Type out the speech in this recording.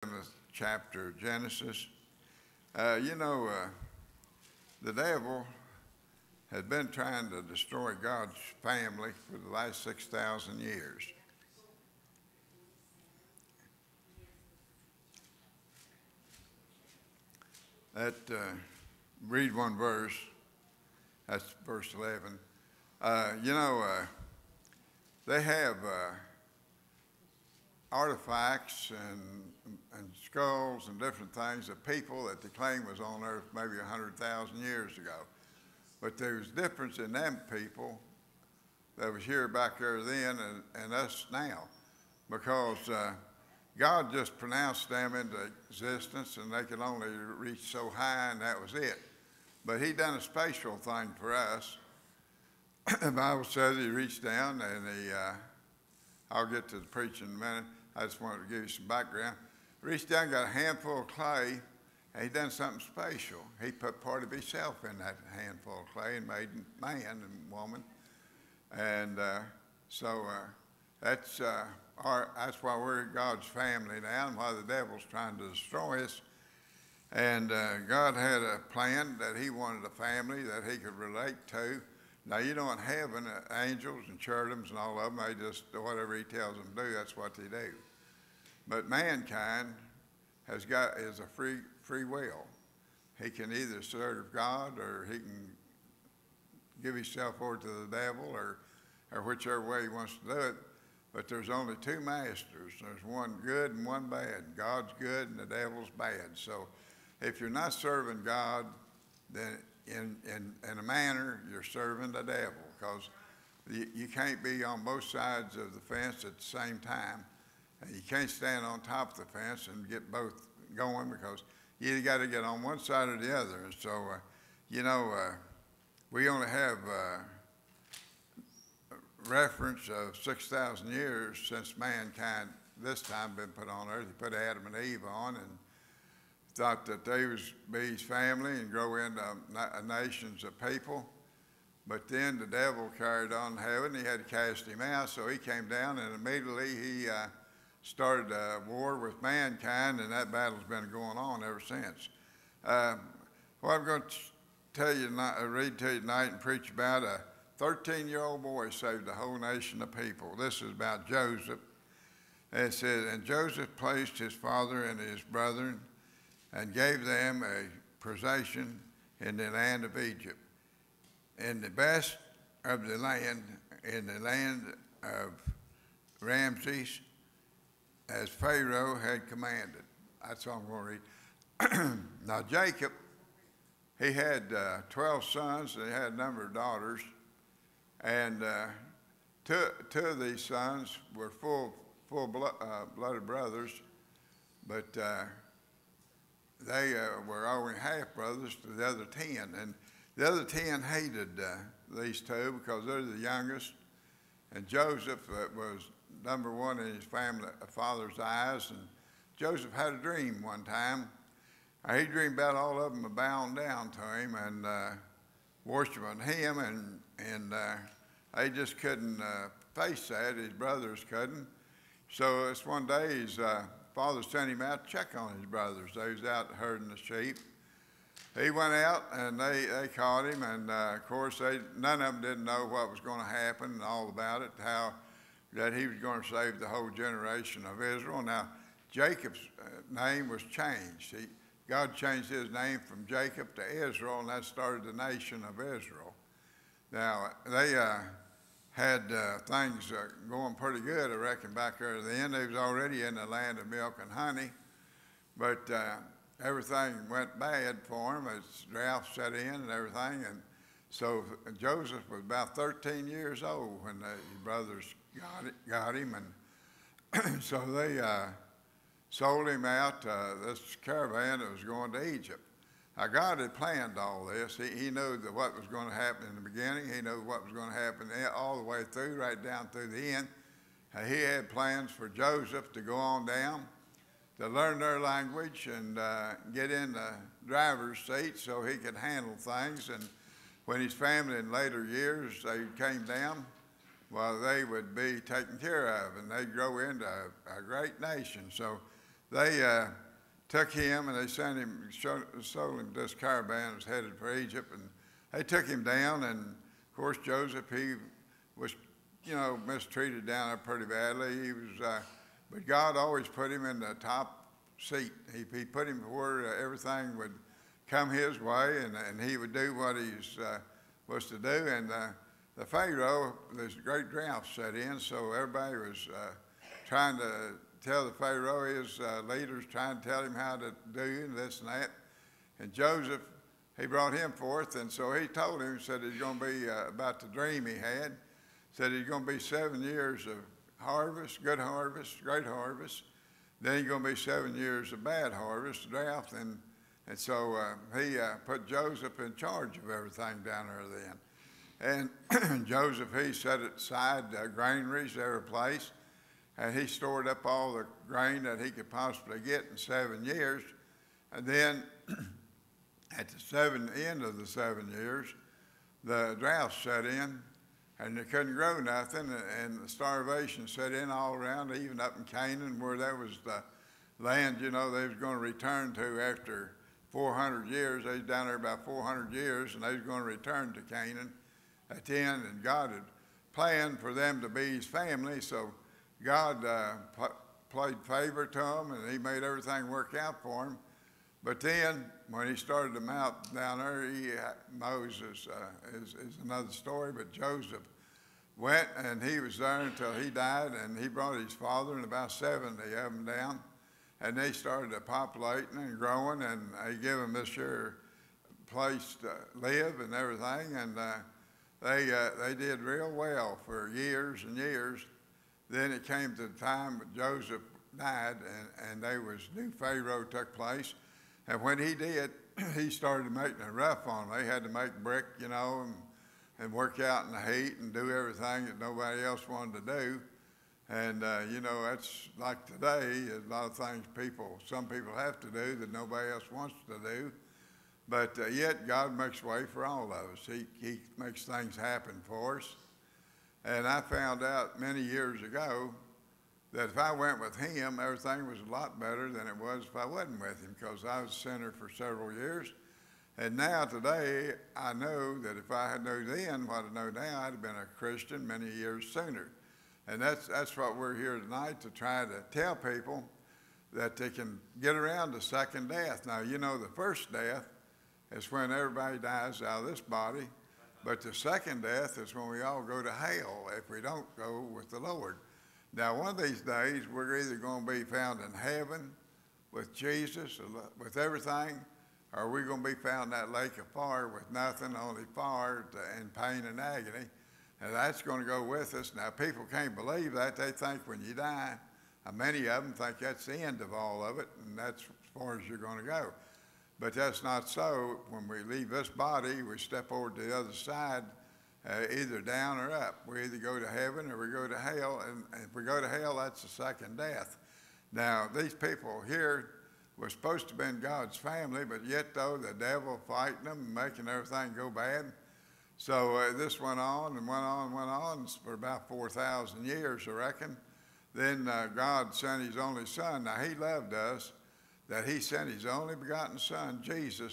7th chapter of Genesis. The devil has been trying to destroy God's family for the last 6,000 years. Read one verse. That's verse 11. They have artifacts and skulls and different things of people that they claim was on earth maybe 100,000 years ago. But there's difference in them people that was here back there then and us now, because God just pronounced them into existence and they could only reach so high, and that was it. But he done a special thing for us. The Bible says he reached down and I'll get to the preaching in a minute. I just wanted to give you some background. Reached down, got a handful of clay, and he done something special. He put part of himself in that handful of clay and made man and woman. And that's why we're God's family now, and why the devil's trying to destroy us. And God had a plan that he wanted a family that he could relate to. Now, you know, in heaven, angels and cherubims and all of them, they just, whatever he tells them to do, that's what they do. But mankind is a free will. He can either serve God, or he can give himself over to the devil, or whichever way he wants to do it. But there's only two masters. There's one good and one bad. God's good and the devil's bad. So if you're not serving God, then in a manner, you're serving the devil, because you can't be on both sides of the fence at the same time. And you can't stand on top of the fence and get both going, because you either got to get on one side or the other. And so, we only have reference of 6,000 years since mankind this time been put on earth. He put Adam and Eve on and thought that they was be his family and grow into nations of people. But then the devil carried on in heaven. He had to cast him out, so he came down, and immediately he started a war with mankind, and that battle's been going on ever since. What I'm going to tell you, read to you tonight and preach about, a 13-year-old boy saved a whole nation of people. This is about Joseph. And it says, and Joseph placed his father and his brethren and gave them a possession in the land of Egypt, in the best of the land, in the land of Ramses, as Pharaoh had commanded. That's all I'm going to read. Now Jacob, he had 12 sons, and he had a number of daughters, and two of these sons were full-blooded brothers, but they were only half brothers to the other 10, and the other 10 hated these two because they're the youngest. And Joseph was number one in his father's eyes. And Joseph had a dream one time. He dreamed about all of them bowing down to him and worshiping him, and they just couldn't face that. His brothers couldn't. So it's one day his father sent him out to check on his brothers. They was out herding the sheep. He went out, and they caught him, and of course none of them didn't know what was going to happen and all about it, how that he was going to save the whole generation of Israel. Now Jacob's name was changed. God changed his name from Jacob to Israel, and that started the nation of Israel. Now they had things going pretty good, I reckon, back there at the end. They was already in the land of milk and honey, but everything went bad for them as drought set in and everything. And so Joseph was about 13 years old when his brothers got him, and so they sold him out to this caravan that was going to Egypt. Now God had planned all this. He knew that what was going to happen in the beginning. He knew what was going to happen all the way through, right down through the end. He had plans for Joseph to go on down, to learn their language and get in the driver's seat so he could handle things. And when his family in later years, they came down, well, they would be taken care of, and they'd grow into a great nation. So they took him and they sent him, sold him this caravan was headed for Egypt, and they took him down. And of course, Joseph, he was, mistreated down there pretty badly. He was, but God always put him in the top seat. He put him where everything would come his way, and he would do what he's was to do. And the Pharaoh, this great drought set in, so everybody was trying to tell the Pharaoh, his leaders trying to tell him how to do and this and that. And Joseph, he brought him forth, and so he told him, said he's going to be about the dream he had, said he's going to be 7 years of harvest, good harvest, great harvest. Then he's going to be 7 years of bad harvest, drought. And so he put Joseph in charge of everything down there then. And Joseph, he set aside granaries every place, and he stored up all the grain that he could possibly get in 7 years. And then at the end of the 7 years, the drought set in, and they couldn't grow nothing, and the starvation set in all around, even up in Canaan, where there was the land, they was going to return to after 400 years. They was down there about 400 years, and they was going to return to Canaan at the end, and God had planned for them to be his family, so God played favor to them, and he made everything work out for him. But then, when he started them out down there, Moses is another story, but Joseph went, and he was there until he died, and he brought his father and about 70 of them down, and they started populating and growing, and he gave them this year place to live and everything, and they did real well for years and years. Then it came to the time that Joseph died, and new Pharaoh took place. And when he did, he started making it rough on them. They had to make brick, and work out in the heat and do everything that nobody else wanted to do. And, that's like today, there's a lot of things some people have to do that nobody else wants to do. But yet God makes way for all of us. He makes things happen for us. And I found out many years ago that if I went with him, everything was a lot better than it was if I wasn't with him, because I was a sinner for several years. And now today, I know that if I had known then what I know now, I'd have been a Christian many years sooner. And that's what we're here tonight, to try to tell people that they can get around the second death. Now, the first death is when everybody dies out of this body, but the second death is when we all go to hell if we don't go with the Lord. Now, one of these days, we're either going to be found in heaven with Jesus, with everything, or we're going to be found in that lake of fire with nothing, only fire and pain and agony. And that's going to go with us. Now, people can't believe that. They think when you die, many of them think that's the end of all of it, and that's as far as you're going to go. But that's not so. When we leave this body, we step over to the other side, either down or up. We either go to heaven or we go to hell, and if we go to hell, that's the second death. Now, these people here were supposed to have been God's family, but yet, though, the devil fighting them and making everything go bad. So this went on and went on and went on for about 4,000 years, I reckon. Then God sent his only son. Now, he loved us, that he sent his only begotten son, Jesus,